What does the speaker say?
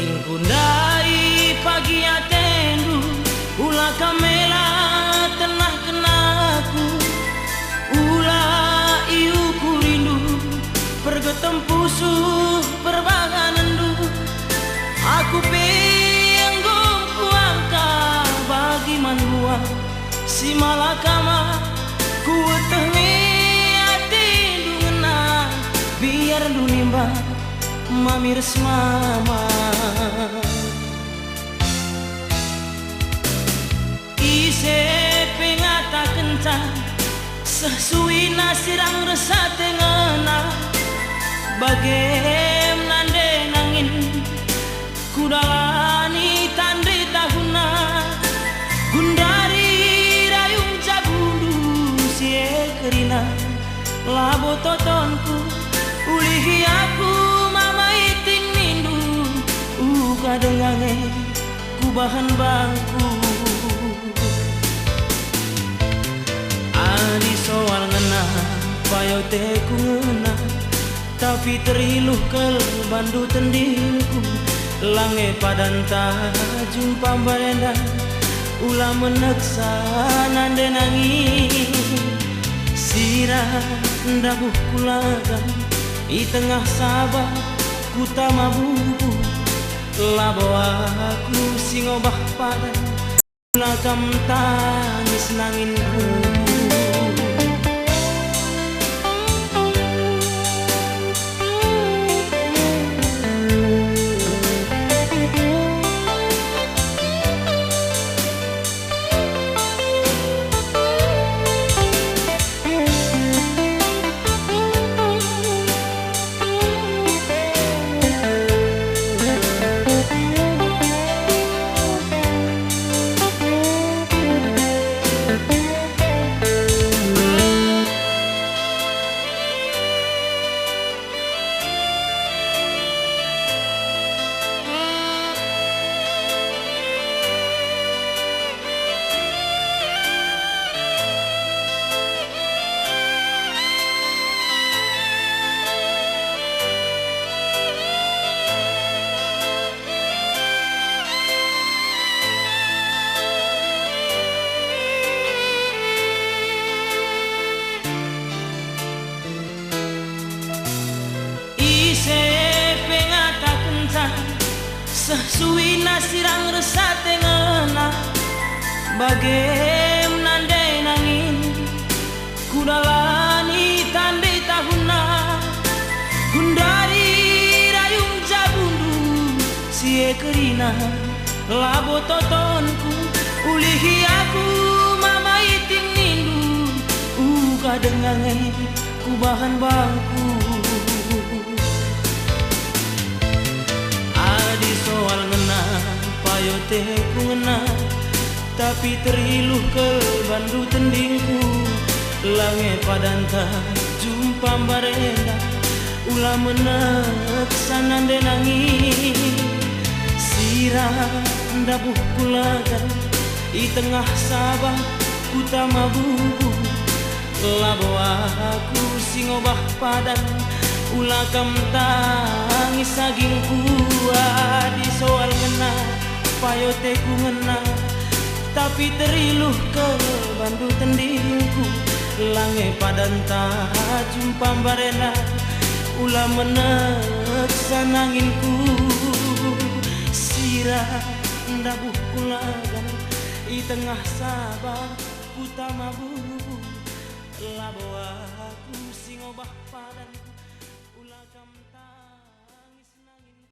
Tingkundai pagi atendu ulah kamela tenah kenaku ulah iu kurindu pergetempusu perbaganandu aku penggong kuangka bagi manbuang si malakama ku tengi atendu ngena biar dunimba mamirs mama ise pengata kencang sesuai nasirang resah tengena bagem nande nangin kudalani tande tahuna gundari rayung jabundu sie kerina labo totonku ulihi aku kadengange ku bahan bangku ani soal ngena payote ku ngena tapi teriluh kel bandu tendingku lange padanta jumpa barenda ulah meneksa nande nangis sirah ndabuh kulaga i tengah sabah ku tamabubu labo aku sing obah padan lakam tangis nanginku sesuai nasirang resah tengena bagem nande nangin kudalani tande tahuna gundari rayung jabundu sie kerina labo totonku ulihi aku mama iting nindu kadengange ku bahan bangku soal ngena payote ku ngena tapi teriluh ke bandu tendingku lange padanta jumpa barenda ulah meneksa nande nangis sirah ndabuh kulaga i tengah sabah ku tamabubu labo aku sing obah padan ulah kam tangis saging kuat di soal ngena payote ku ngena tapi teriluh ke bandu tendingku lange padanta jumpa barena ulah meneksa nanginku sirah ndabuh kulagan i tengah sabah ku tamabubu labo aku sing obah padan